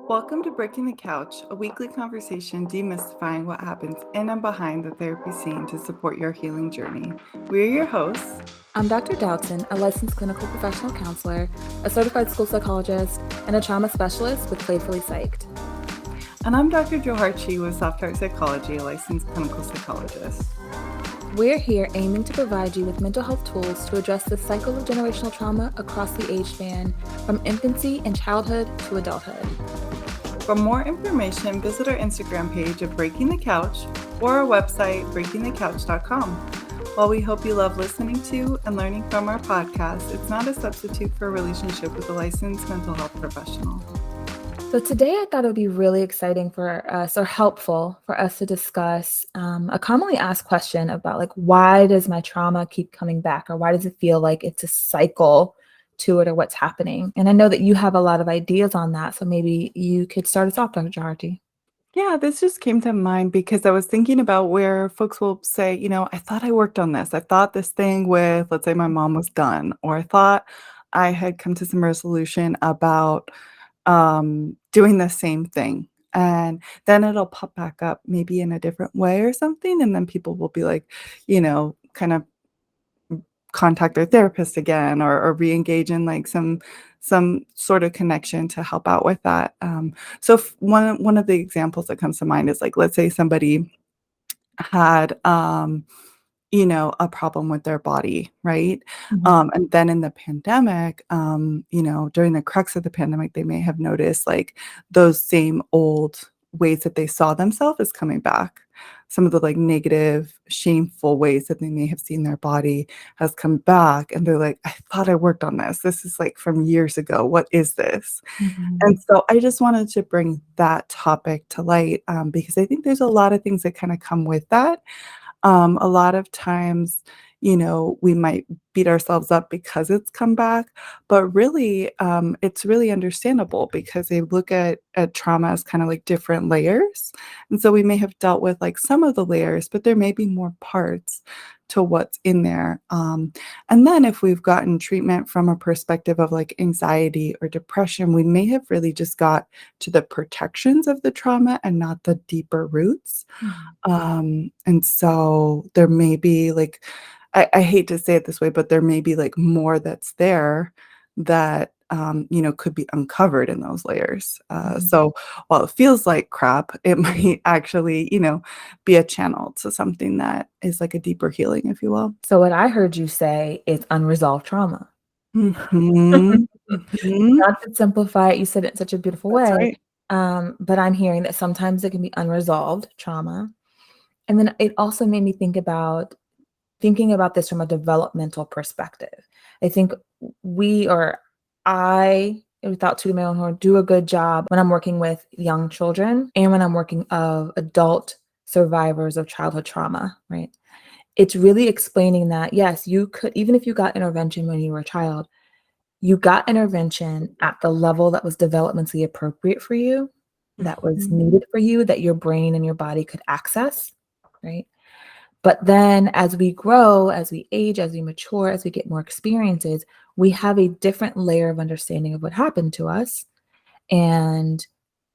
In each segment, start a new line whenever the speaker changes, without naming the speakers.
Welcome to Breaking the Couch, a weekly conversation demystifying what happens in and behind the therapy scene to support your healing journey. We're your hosts.
I'm Dr. Dowdson, a licensed clinical professional counselor, a certified school psychologist, and a trauma specialist with Playfully Psyched.
And I'm Dr. Jo Harchi with Soft Art Psychology, a licensed clinical psychologist.
We're here aiming to provide you with mental health tools to address the cycle of generational trauma across the age span, from infancy and childhood to adulthood.
For more information, visit our Instagram page at Breaking the Couch or our website, breakingthecouch.com. While we hope you love listening to and learning from our podcast, it's not a substitute for a relationship with a licensed mental health professional.
So today I thought it would be really exciting for us, or helpful for us to discuss a commonly asked question about why does my trauma keep coming back, or why does it feel like it's a cycle to it, or what's happening? And I know that you have a lot of ideas on that, so maybe you could start us off, Dr. Jaharti.
Yeah, this just came to mind because I was thinking about where folks will say, I thought I worked on this. I thought this thing with, let's say my mom was done, or I thought I had come to some resolution about doing the same thing. And then it'll pop back up maybe in a different way or something. And then people will be like, kind of contact their therapist again or re-engage in like some sort of connection to help out with that. So one of the examples that comes to mind is like, let's say somebody had a problem with their body, right? And then in the pandemic, during the crux of the pandemic, they may have noticed like those same old ways that they saw themselves as coming back. Some of the like negative, shameful ways that they may have seen their body has come back. And they're like, I thought I worked on this. This is like from years ago. What is this? And so I just wanted to bring that topic to light because I think there's a lot of things that kind of come with that. A lot of times, we might beat ourselves up because it's come back, but really, it's really understandable because they look at trauma as kind of like different layers. And so we may have dealt with like some of the layers, but there may be more parts to what's in there. And then if we've gotten treatment from a perspective of like anxiety or depression, we may have really just got to the protections of the trauma and not the deeper roots. And so there may be like, I hate to say it this way, but there may be like more that's there that, could be uncovered in those layers. So while it feels like crap, it might actually, be a channel to something that is like a deeper healing, if you will.
So what I heard you say is unresolved trauma.
Mhm. Mhm.
Not to simplify it, you said it in such a beautiful
That's
way.
right.
But I'm hearing that sometimes it can be unresolved trauma. And then it also made me thinking about this from a developmental perspective. I think we, or I, without tooting my own horn, do a good job when I'm working with young children and when I'm working of adult survivors of childhood trauma, right? It's really explaining that, yes, you could, even if you got intervention when you were a child, you got intervention at the level that was developmentally appropriate for you, that was
Mhm.
needed for you, that your brain and your body could access, right? But then as we grow, as we age, as we mature, as we get more experiences, we have a different layer of understanding of what happened to us. And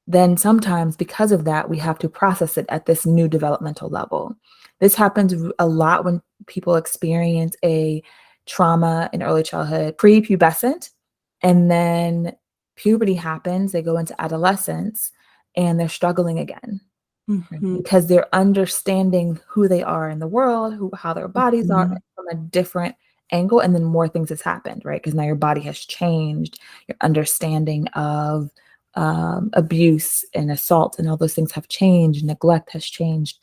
then sometimes because of that, we have to process it at this new developmental level. This happens a lot when people experience a trauma in early childhood, prepubescent, and then puberty happens, they go into adolescence, and they're struggling again, right?
Mhm.
Because they're understanding who they are in the world, how their bodies are
Mhm.
from a different angle, and then more things has happened, right? Because now your body has changed, your understanding of abuse and assault and all those things have changed, neglect has changed.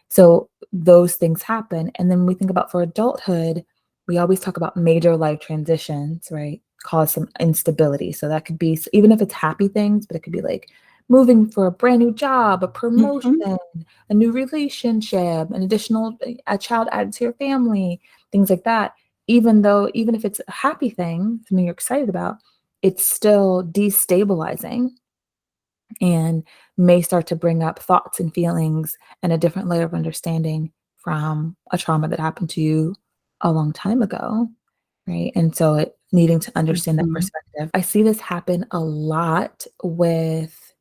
So those things happen. And then we think about for adulthood, we always talk about major life transitions, right? Cause some instability. So that could be, even if it's happy things, but it could be like moving for a brand new job, a promotion,
Mhm.
a new relationship, an additional a child added to your family, things like that. Even if it's a happy thing, something you're excited about, it's still destabilizing and may start to bring up thoughts and feelings and a different layer of understanding from a trauma that happened to you a long time ago, right? And so it needing to understand that
Mhm.
perspective. I see this happen a lot with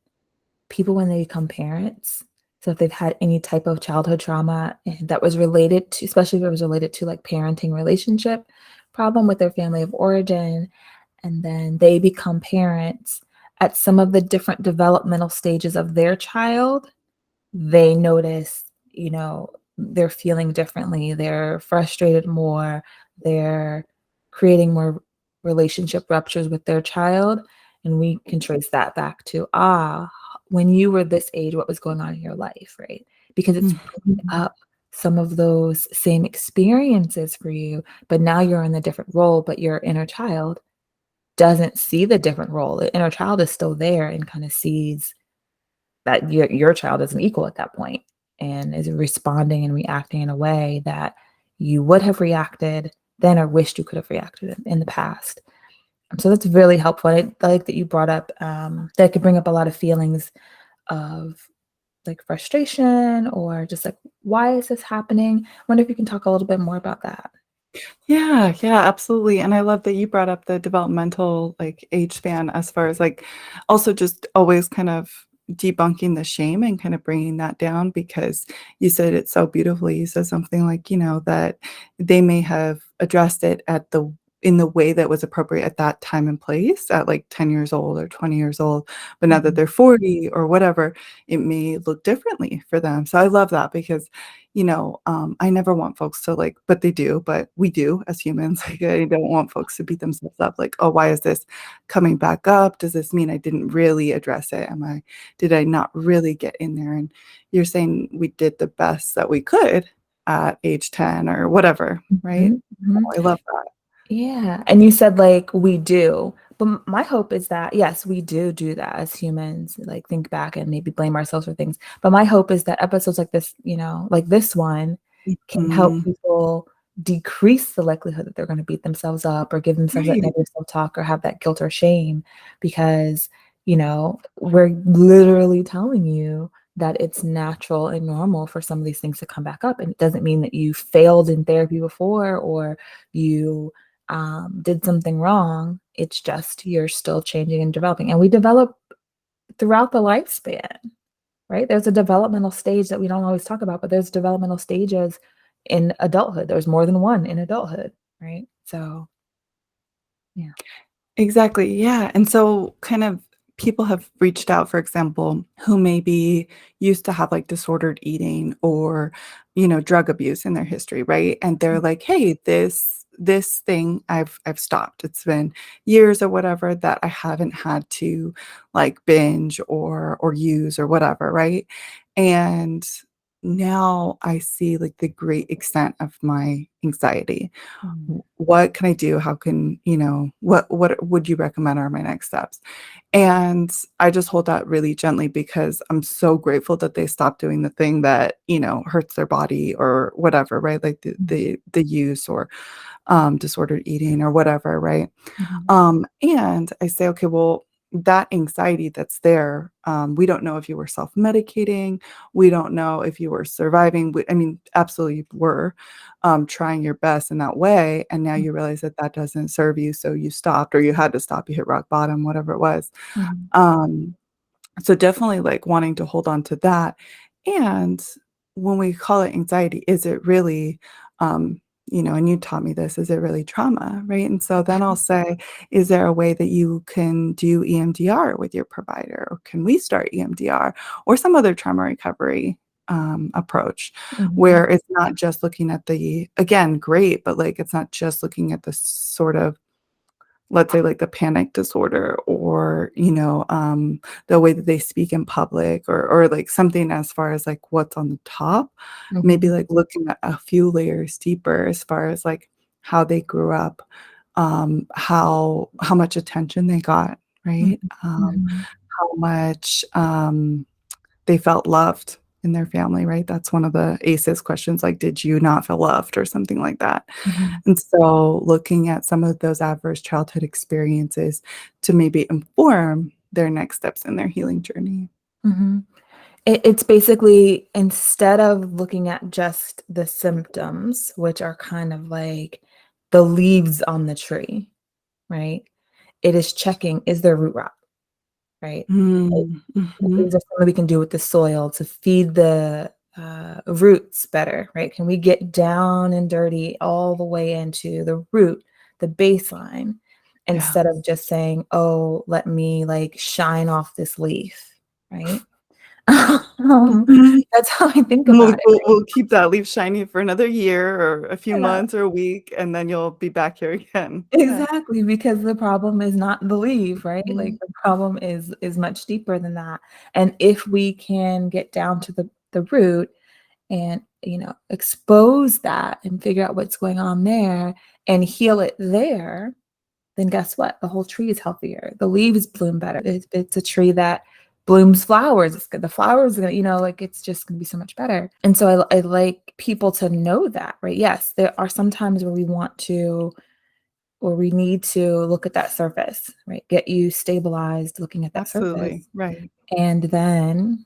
people when they become parents, so if they've had any type of childhood trauma that was related to, especially if it was related to like parenting relationship problem with their family of origin, and then they become parents at some of the different developmental stages of their child, they notice, they're feeling differently, they're frustrated more, they're creating more relationship ruptures with their child. And we can trace that back to, when you were this age, what was going on in your life, right? Because it's bringing
Mhm.
up some of those same experiences for you, but now you're in a different role, but your inner child doesn't see the different role. The inner child is still there and kind of sees that your child is an equal at that point and is responding and reacting in a way that you would have reacted then or wished you could have reacted in the past. So that's really helpful. I like that you brought up that could bring up a lot of feelings of like frustration or just like, why is this happening? I wonder if you can talk a little bit more about that.
Yeah, yeah, absolutely, and I love that you brought up the developmental, like, age span as far as, like, also just always kind of debunking the shame and kind of bringing that down because you said it so beautifully. You said something like, that they may have addressed it in the way that was appropriate at that time and place at, like, 10 years old or 20 years old, but now that
Mhm.
they're 40 or whatever, it may look differently for them. So I love that because I never want folks to like, but they do, but we do as humans. Like, I don't want folks to beat themselves up like, oh, why is this coming back up? Does this mean I didn't really address it? Did I not really get in there? And you're saying we did the best that we could at age 10 or whatever, right?
Mhm, mhm.
I love that.
Yeah, and you said, like, "We do," but my hope is that, yes, we do that as humans, like, think back and maybe blame ourselves for things, but my hope is that episodes like this, like this one, can help
Mhm.
people decrease the likelihood that they're gonna beat themselves up or give themselves that
Right.
negative self-talk or have that guilt or shame because, we're literally telling you that it's natural and normal for some of these things to come back up, and it doesn't mean that you failed in therapy before or you did something wrong. It's just you're still changing and developing. And we develop throughout the lifespan, right? There's a developmental stage that we don't always talk about, but there's developmental stages in adulthood. There's more than one in adulthood, right? So, yeah.
Exactly, yeah, and so kind of people have reached out, for example, who maybe used to have, like, disordered eating or, drug abuse in their history, right? And they're like, "Hey, this thing I've stopped. It's been years or whatever that I haven't had to, like, binge or use or whatever," right? And now I see, like, the great extent of my anxiety.
Mhm.
What can I do? How can, what would you recommend are my next steps? And I just hold that really gently because I'm so grateful that they stopped doing the thing that, hurts their body or whatever, right? Like
Mhm.
the use or disordered eating or whatever, right?
Mhm.
And I say, okay, well, that anxiety that's there, we don't know if you were self-medicating. We don't know if you were surviving. I mean, absolutely you were trying your best in that way. And now you realize that that doesn't serve you. So you stopped or you had to stop. You hit rock bottom, whatever it was.
Mhm.
Um, so definitely like wanting to hold on to that. And when we call it anxiety, is it really, and you taught me this, is it really trauma? Right. And so then I'll say, is there a way that you can do EMDR with your provider? Or can we start EMDR or some other trauma recovery approach
Mhm.
where it's not just looking at again, great, but like it's not just looking at the sort of let's say like the panic disorder or the way that they speak in public or like something as far as like what's on the top, maybe
Mhm.
like looking at a few layers deeper as far as like how they grew up, how much attention they got, right?
Mhm. Mhm.
How much they felt loved in their family, right? That's one of the ACEs questions, like, did you not feel loved or something like that?
Mhm.
And so looking at some of those adverse childhood experiences to maybe inform their next steps in their healing journey.
Mhm. It's basically instead of looking at just the symptoms, which are kind of like the leaves on the tree, right? It is checking, is there root rot? right?
Mm,
What
mhm.
things are something we can do with the soil to feed the roots better, right? Can we get down and dirty all the way into the root, the baseline,
Yeah.
instead of just saying, "Oh, let me like shine off this leaf," right? um,
Mhm.
that's how I think
We'll
about it.
we'll we'll keep that leaf shiny for another year or a few
Yeah,
months or a week, and then you'll be back here again. Yeah.
exactly, because the problem is not the leaf, right? Like
Mhm.
the problem is much deeper than that. And if we can get down to the root and expose that and figure out what's going on there and heal it there, then guess what? The whole tree is healthier. The leaves bloom better. It's a tree that blooms flowers. It's good. The flowers are gonna, like it's just gonna be so much better. And so I like people to know that, right? Yes, there are some times where we want to, or we need to look at that surface, right? Get you stabilized looking at that
Absolutely,
surface.
right.
And then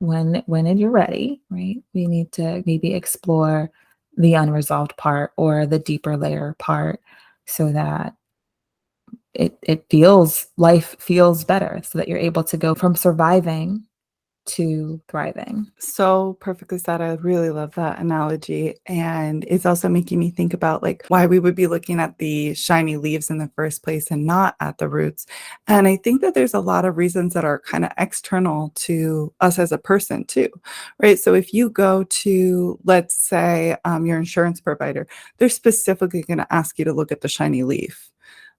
when you're ready, right, we need to maybe explore the unresolved part or the deeper layer part so that life feels better so that you're able to go from surviving to thriving.
So perfectly said. I really love that analogy. And it's also making me think about like why we would be looking at the shiny leaves in the first place and not at the roots. And I think that there's a lot of reasons that are kind of external to us as a person too, right? So if you go to, let's say, your insurance provider, they're specifically going to ask you to look at the shiny leaf.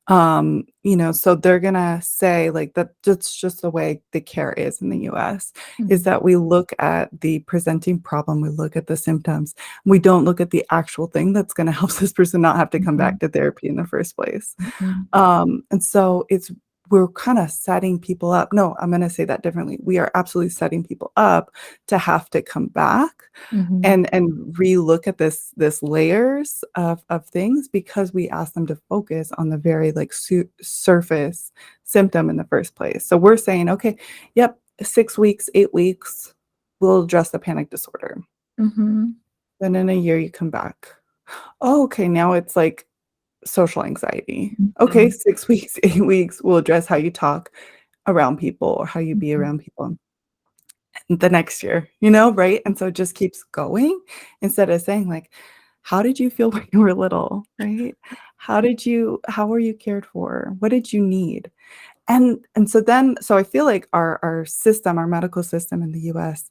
So they're gonna say like that's just the way the care is in the US, is
Mhm,
that we look at the presenting problem, we look at the symptoms, we don't look at the actual thing that's gonna help this person not have to come
mhm,
back to therapy in the first place.
mhm,
And so we're kind of setting people up. No, I'm going to say that differently. We are absolutely setting people up to have to come back
mhm,
and relook at this layers of things because we ask them to focus on the very like surface symptom in the first place. So we're saying, okay, yep, 6 weeks, 8 weeks, we'll address the panic disorder.
mhm,
Then in a year, you come back. Oh, okay, now it's like social anxiety. Okay,
mhm,
6 weeks, 8 weeks, we'll address how you talk around people or how you be
mhm,
around people the next year, right? And so it just keeps going instead of saying like, "How did you feel when you were little?" Right? How were you cared for? What did you need? So I feel like our system, our medical system in the US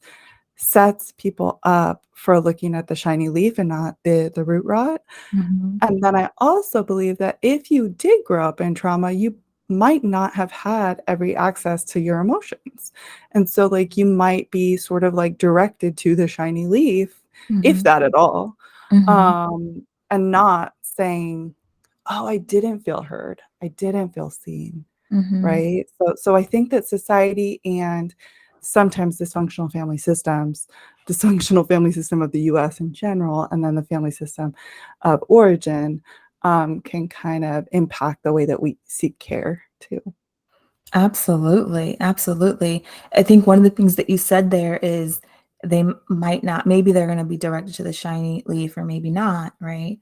sets people up for looking at the shiny leaf and not the root rot.
mhm,
And then I also believe that if you did grow up in trauma, you might not have had every access to your emotions. And so, like, you might be sort of like directed to the shiny leaf, if
mhm,
that at all,
mhm,
and not saying, oh, I didn't feel heard. I didn't feel seen.
mhm.
Right? So I think that society and sometimes dysfunctional family system of the US in general, and then the family system of origin, can kind of impact the way that we seek care too.
Absolutely, absolutely. I think one of the things that you said there is might not, maybe they're going to be directed to the shiny leaf or maybe not, right?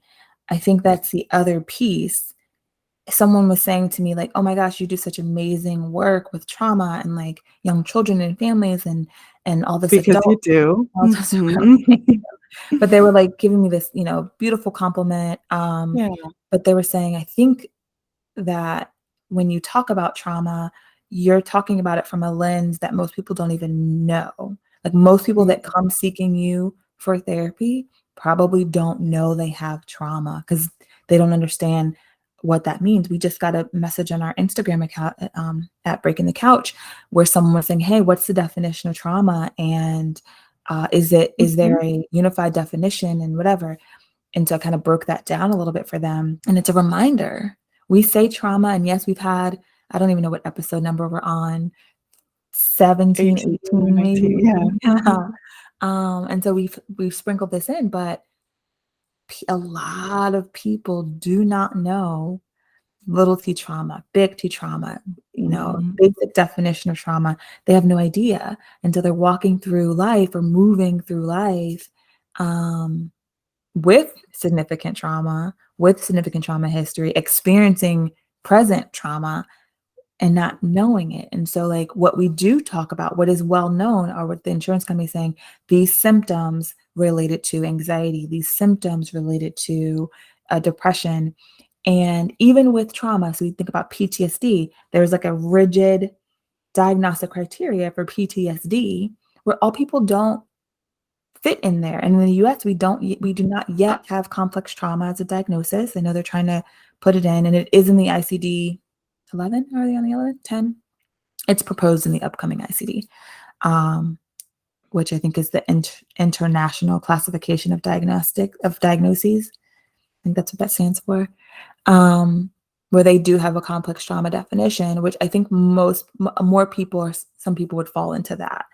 I think that's the other piece. Someone was saying to me like, "Oh my gosh, you do such amazing work with trauma and like young children and families and all this
Because you
adult
do.
all this
Mhm.
But they were like giving me this, beautiful compliment.
Yeah,
But they were saying, I think that when you talk about trauma, you're talking about it from a lens that most people don't even know. Like most people that
yeah,
come seeking you for therapy probably don't know they have trauma because they don't understand what that means. We just got a message on our Instagram account at Breaking the Couch where someone was saying, "Hey, what's the definition of trauma?" And is
mhm.
there a unified definition and whatever? And so I kind of broke that down a little bit for them. And it's a reminder. We say trauma, and yes, we've had, I don't even know what episode number we're on, 17,
18 or
18,
19,
maybe.
yeah. Mhm.
Yeah. And so we've sprinkled this in, but a lot of people do not know little t trauma, big T trauma,
Mhm.
basic definition of trauma. They have no idea until they're walking through life or moving through life. Um, with significant trauma history, experiencing present trauma, and not knowing it. And so like what we do talk about, what is well known, are what the insurance company is saying, these symptoms related to anxiety, these symptoms related to depression. And even with trauma, so we think about PTSD, there's like a rigid diagnostic criteria for PTSD where all people don't fit in there. And in the US, we do not yet have complex trauma as a diagnosis. I know they're trying to put it in, and it is in the ICD 11. Are they on the 11? 10? It's proposed in the upcoming ICD, which I think is the International Classification of Diagnoses. I think that's what that stands for. Where they do have a complex trauma definition, which I think more people, or some people, would fall into that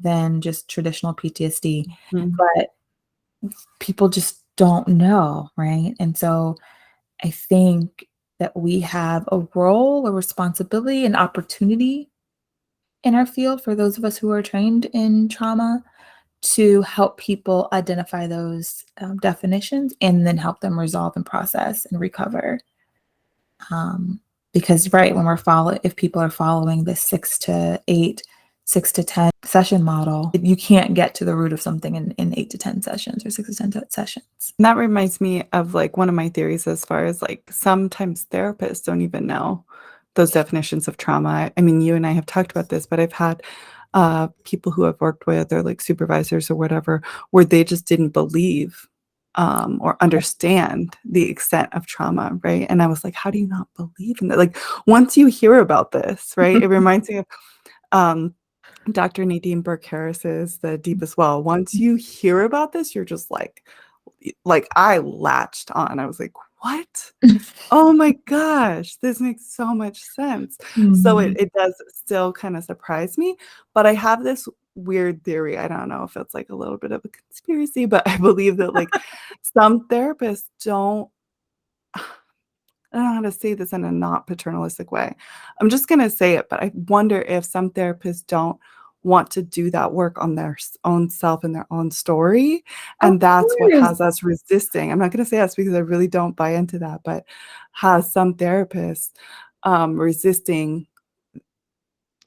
than just traditional PTSD.
Mhm.
But people just don't know, right? And so I think that we have a role, a responsibility, an opportunity in our field, for those of us who are trained in trauma, to help people identify those definitions and then help them resolve and process and recover. Because right, when if people are following this 6 to 8, 6 to 10 session model, you can't get to the root of something in 8 to 10 sessions or 6 to 10 sessions.
And that reminds me of like one of my theories, as far as like sometimes therapists don't even know those definitions of trauma. I mean, you and I have talked about this, but I've had people who I've worked with, or like supervisors or whatever, where they just didn't believe or understand the extent of trauma, right? And I was like, how do you not believe in that? Like, once you hear about this, right? It reminds me of Dr. Nadine Burke Harris's The Deepest Well. Once you hear about this, you're just like I latched on. I was like, what? Oh my gosh, this makes so much sense. So it does still kind of surprise me, but I have this weird theory. I don't know if it's like a little bit of a conspiracy, but I believe that like some therapists don't, I don't know how to say this in a not paternalistic way. I'm just going to say it, but I wonder if some therapists don't want to do that work on their own self and their own story. And
Of
that's what
course.
has us resisting. I'm not going to say us because I really don't buy into that, but has some therapists resisting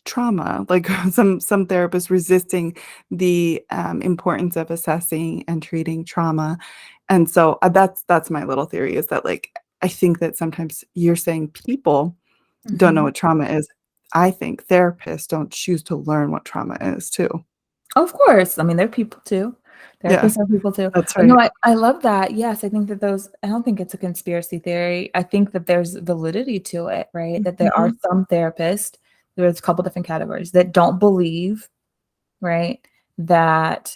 trauma, like some therapists resisting the importance of assessing and treating trauma. And so that's my little theory, is that like I think that sometimes you're saying people don't know what trauma is. I think therapists don't choose to learn what trauma is too.
Of course. I mean, they're people too.
Yeah,
Therapists are people too.
that's
But no,
right.
I love that. Yes, I think that I don't think it's a conspiracy theory. I think that there's validity to it, right? That there are
Mhm.
some therapists, there's a couple different categories, that don't believe, right, that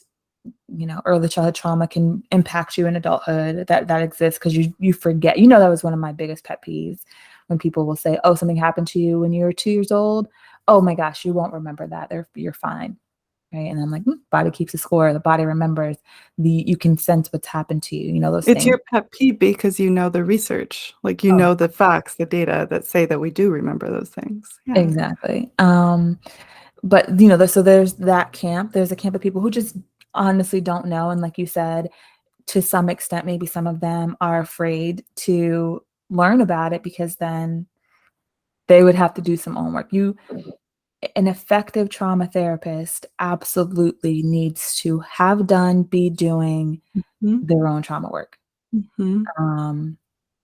early childhood trauma can impact you in adulthood, that exists, because you forget. That was one of my biggest pet peeves, when people will say, oh, something happened to you when you were 2 years old. Oh my gosh, you won't remember that. You're fine. Right. And I'm like, body keeps a score. The body remembers. You can sense what's happened to you, those
It's
things.
your pet peeve because you know the research, like you
Oh,
know the facts, the data that say that we do remember those things. Yeah.
exactly. But so there's that camp. There's a camp of people who just honestly don't know. And like you said, to some extent, maybe some of them are afraid to learn about it, because then they would have to do some homework. An effective trauma therapist absolutely needs to have done, be doing
Mhm.
their own trauma work.
Mhm.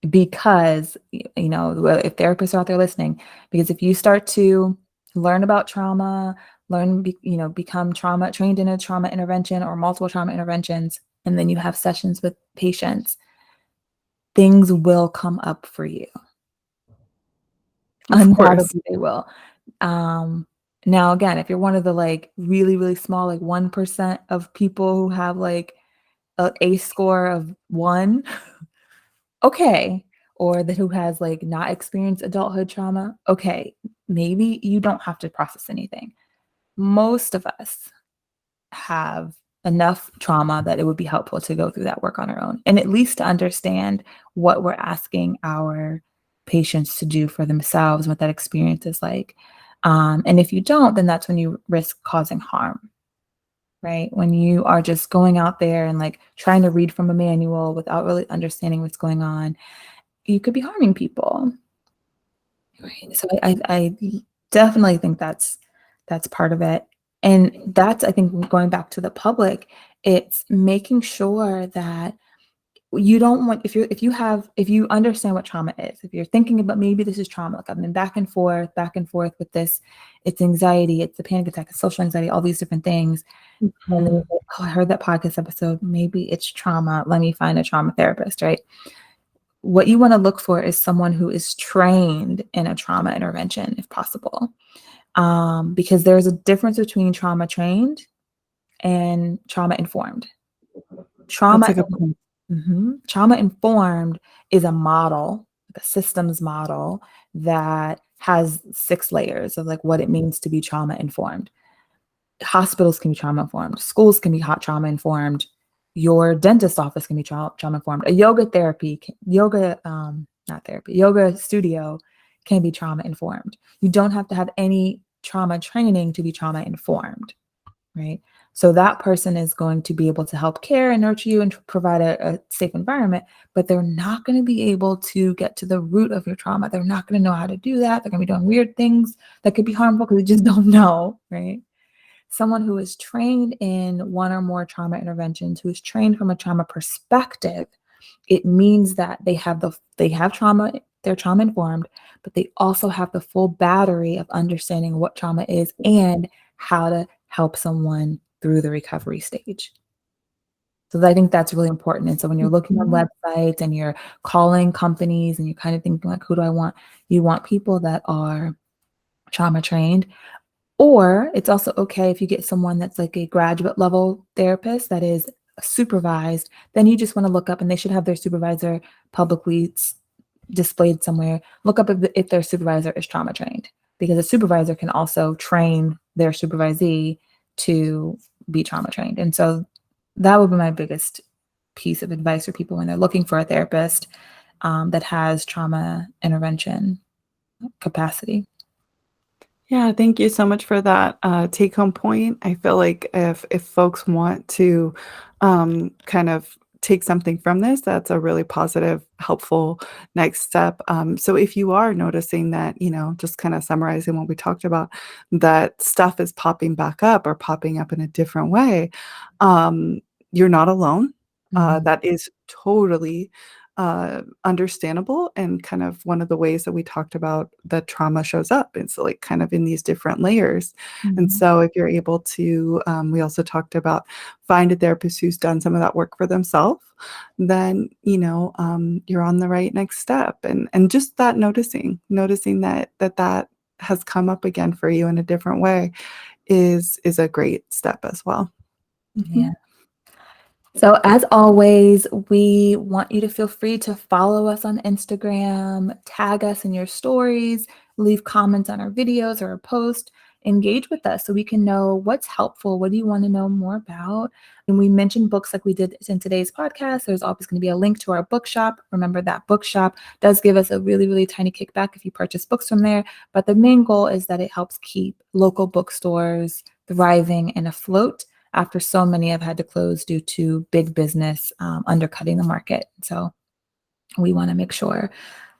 Because, if therapists are out there listening, because if you start to learn about trauma, become trained in a trauma intervention or multiple trauma interventions, and then you have sessions with patients, things will come up for you.
Of course.
Undoubtedly they will. Um, Now again, if you're one of the like really, really small, like 1% of people who have like a ACE score of 1, okay, or who has like not experienced adulthood trauma, okay, maybe you don't have to process anything. Most of us have enough trauma that it would be helpful to go through that work on our own, and at least to understand what we're asking our patients to do for themselves, what that experience is like. And if you don't, then that's when you risk causing harm, right? When you are just going out there and like trying to read from a manual without really understanding what's going on, you could be harming people. Right. So I definitely think that's part of it. And that's, I think, going back to the public, it's making sure that you don't want, if you understand what trauma is, if you're thinking about maybe this is trauma, like I've been back and forth with this, it's anxiety, it's the panic attack, it's social anxiety, all these different things. And then you
Mhm.
say, oh, I heard that podcast episode, maybe it's trauma, let me find a trauma therapist, right? What you want to look for is someone who is trained in a trauma intervention, if possible. Because there's a difference between trauma trained and trauma informed.
That's a
Trauma
good point.
Trauma informed is a model, like a systems model that has 6 layers of like what it means to be trauma informed. Hospitals can be trauma informed, schools can be hot trauma informed, your dentist office can be trauma informed, a yoga studio can be trauma informed. You don't have to have any trauma training to be trauma informed, right? So that person is going to be able to help care and nurture you and provide a safe environment, but they're not going to be able to get to the root of your trauma. They're not going to know how to do that. They're going to be doing weird things that could be harmful because they just don't know, right? Someone who is trained in one or more trauma interventions, who is trained from a trauma perspective, it means that they have trauma, they're trauma informed, but they also have the full battery of understanding what trauma is and how to help someone through the recovery stage. So I think that's really important. And so when you're looking on
Mhm.
websites and you're calling companies and you're kind of thinking like, who do I want? You want people that are trauma trained. Or it's also okay if you get someone that's like a graduate level therapist that is supervised, then you just want to look up and they should have their supervisor publicly displayed somewhere. Look up if their supervisor is trauma trained, because a supervisor can also train their supervisee to be trauma trained. And so that would be my biggest piece of advice for people when they're looking for a therapist that has trauma intervention capacity.
Yeah, thank you so much for that, take home point. I feel like if folks want to, kind of take something from this, that's a really positive, helpful next step. So if you are noticing that, just kinda summarizing what we talked about, that stuff is popping back up or popping up in a different way, um, you're not alone.
Mhm.
That is totally, understandable and kind of one of the ways that we talked about that trauma shows up. It's like kind of in these different layers. And
Mhm.
so if you're able to, we also talked about find a therapist who's done some of that work for themselves, then, you're on the right next step. And just that noticing that has come up again for you in a different way is a great step as well. Mhm.
Yeah. So, as always, we want you to feel free to follow us on Instagram, tag us in your stories, leave comments on our videos or our post, engage with us so we can know what's helpful. What do you want to know more about? And we mentioned books like we did in today's podcast. There's always going to be a link to our bookshop. Remember that bookshop does give us a really, really tiny kickback if you purchase books from there. But the main goal is that it helps keep local bookstores thriving and afloat after so many have had to close due to big business undercutting the market. So we want to make sure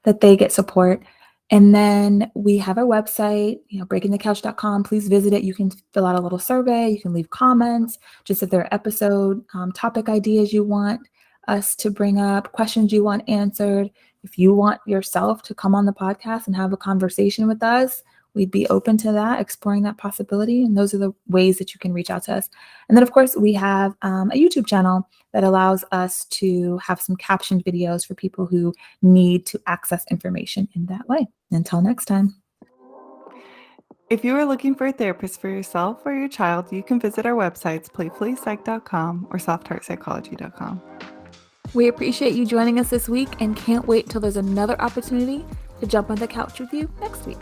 that they get support. And then we have our website, breakingthecouch.com. Please visit it. You can fill out a little survey. You can leave comments, just if there are episode topic ideas you want us to bring up, questions you want answered. If you want yourself to come on the podcast and have a conversation with us, we'd be open to that, exploring that possibility. And those are the ways that you can reach out to us. And then, of course, we have a YouTube channel that allows us to have some captioned videos for people who need to access information in that way. Until next time.
If you are looking for a therapist for yourself or your child, you can visit our websites, playfullypsych.com or softheartpsychology.com.
We appreciate you joining us this week and can't wait till there's another opportunity to jump on the couch with you next week.